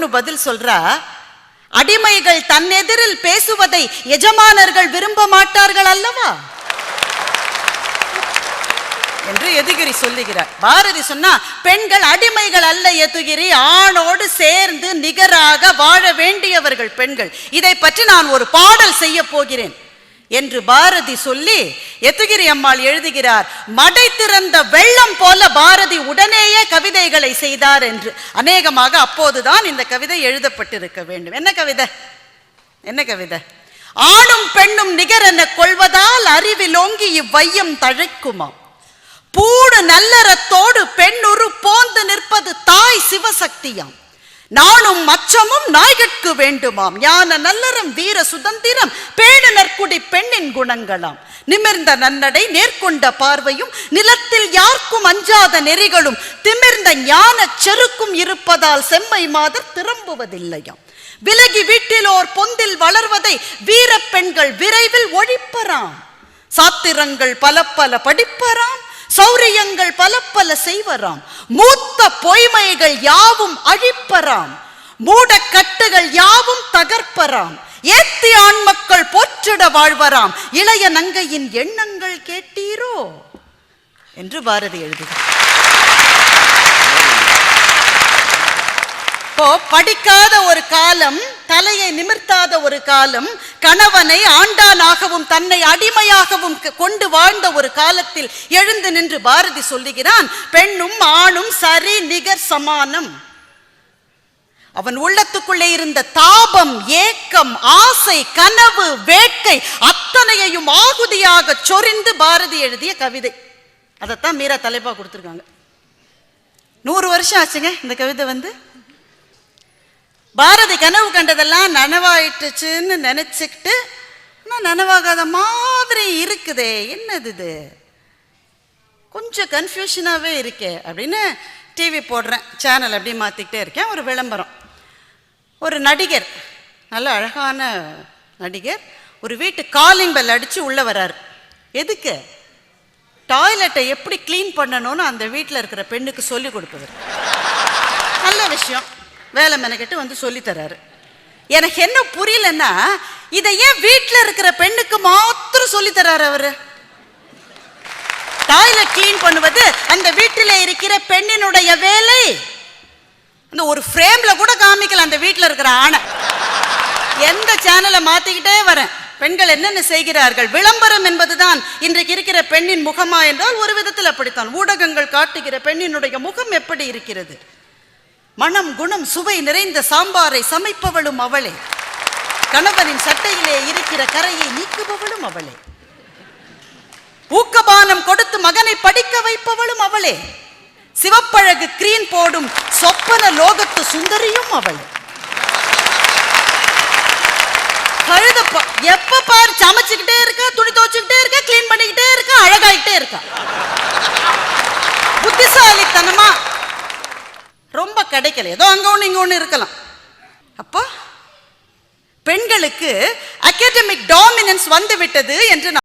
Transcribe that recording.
பொண்ணு பதில் சொல்றா, அடிமைகள் தன்னெதிரில் பேசுவதை எஜமானர்கள் விரும்ப மாட்டார்கள் அல்லவா என்று யதுகிரி சொல்லுகிறார். பாரதி சொன்னா, பெண்கள் அடிமைகள் அல்ல யதுகிரி, ஆணோடு சேர்ந்து நிகராக வாழ வேண்டியவர்கள் பெண்கள். இதை பற்றி நான் ஒரு பாடல் செய்ய போகிறேன் என்று பாரதி சொல்லி யதுகிரி அம்மாள் எழுதுகிறார், மடை திறந்த வெள்ளம் போல பாரதி உடனேயே கவிதைகளை செய்தார் என்று. அநேகமாக அப்போதுதான் இந்த கவிதை எழுதப்பட்டிருக்க வேண்டும். என்ன கவிதை? என்ன கவிதை? ஆணும் பெண்ணும் நிகரென கொள்வதால் அறிவிலோங்கி இவ்வையம் தழைக்குமாம், பூடு நல்லறத்தோடு பெண்ணுரு போந்து நிற்பது தாய் சிவசக்தியாம், நானும் மச்சமும் நாய்கட்கு வேண்டுமாம், ஞான நல்லறம் வீர சுதந்திரம் பேணு நற்குடி பெண்ணின் குணங்களாம், நிமிர்ந்த நன்னடை நேர்கொண்ட பார்வையும் நிலத்தில் யாருக்கும் அஞ்சாத நெறிகளும் திமிர்ந்த ஞான செருக்கும் இருப்பதால் செம்மை மாதர் திரும்புவதில்லையாம், விலகி வீட்டிலோர் பொந்தில் வளர்வதை வீர பெண்கள் விரைவில் ஒழிப்பராம், சாத்திரங்கள் பல பல படிப்பராம், சௌரியங்கள் பல பல செய்வராம், மூத்த பொய்மைகள் யாவும் அழிப்பராம், மூடக்கட்டுகள் யாவும் தகர்ப்பராம், ஏத்தி ஆண் மக்கள் போற்றிட வாழ்வராம், இளைய நங்கையின் எண்ணங்கள் கேட்டீரோ என்று பாரதி எழுதுகிறார். படிக்காத ஒரு காலம், தலையை நிமிர்த்தாத ஒரு காலம், கணவனை ஆண்டானாகவும் தன்னை அடிமையாகவும் கொண்டு வாழ்ந்த ஒரு காலத்தில் எழுந்து நின்று பாரதி சொல்லுகிறான், பெண்ணும் ஆணும் சரி நிகர் சமானம். அவன் உள்ளத்துக்குள்ளே இருந்த தாபம், ஏக்கம், ஆசை, கனவு, வேட்கை அத்தனையையும் ஆகுதியாக சொரிந்து பாரதி எழுதிய கவிதை. அதைத்தான் மீரா தலைப்பா கொடுத்துருக்காங்க. 100 வருஷம் ஆச்சுங்க இந்த கவிதை வந்து. பாரதி கனவு கண்டதெல்லாம் நனவாயிட்டுச்சுன்னு நினைச்சுக்கிட்டு, நனவாகாத மாதிரி இருக்குதே, என்னது இது, கொஞ்சம் கன்ஃபியூஷனாகவே இருக்கே அப்படின்னு டிவி போடுறேன், சேனல் அப்படி மாற்றிக்கிட்டே இருக்கேன். ஒரு விளம்பரம், ஒரு நடிகர், நல்ல அழகான நடிகர், ஒரு வீட்டு காலிங் பெல் அடித்து உள்ளே வராரு. எதுக்கு? டாய்லெட்டை எப்படி க்ளீன் பண்ணணும்னு அந்த வீட்டில் இருக்கிற பெண்ணுக்கு சொல்லி கொடுப்பது. நல்ல விஷயம், வேலை மெனக்கிட்டு வந்து சொல்லித்தராரு. எனக்கு என்ன புரியலன்னா, இதை ஏன் வீட்டில் இருக்கிற பெண்ணுக்கு மாத்திரம் சொல்லித்தராரு அவரு? டாய்லெட் கிளீன் பண்ணுவது அந்த வீட்டில் இருக்கிற பெண்ணினுடைய வேலை. அந்த ஒரு ஃப்ரேம்ல கூட காமிக்கல அந்த வீட்டில் இருக்கிற ஆணை. எந்த சேனலை மாத்திக்கிட்டே வரேன், பெண்கள் என்னென்ன செய்கிறார்கள். விளம்பரம் என்பதுதான் இன்றைக்கு இருக்கிற பெண்ணின் முகமா என்றால் ஒரு விதத்தில் அப்படித்தான். ஊடகங்கள் காட்டுகிற பெண்ணினுடைய முகம் எப்படி இருக்கிறது? மனம் குணம் சுவை நிறைந்த சாம்பாரை சமைப்பவளும் அவளே, கணவனின் சட்டையிலே இருக்கிற கரையை நீக்குபவளும் அவளே, ஊக்கபானம் கொடுத்து மகனை படிக்க வைப்பவளும் அவளே, சிவப்பழகு கிரீன் போடும் சொப்பன லோகத்து சுந்தரியும் அவளே. கழுதப்பா எப்ப பாரு சமைச்சுக்கிட்டே இருக்கா, துணி துவச்சுக்கிட்டே இருக்கா, கிளீன் பண்ணிக்கிட்டே இருக்கா, அழகாயிட்டே இருக்கா. புத்திசாலித்தனமா ரொம்ப கிடைக்கல, ஏதோ அங்க ஒண்ணு இங்க ஒண்ணு இருக்கலாம். அப்போ பெண்களுக்கு அகாடமிக் டாமினன்ஸ் வந்து விட்டது என்று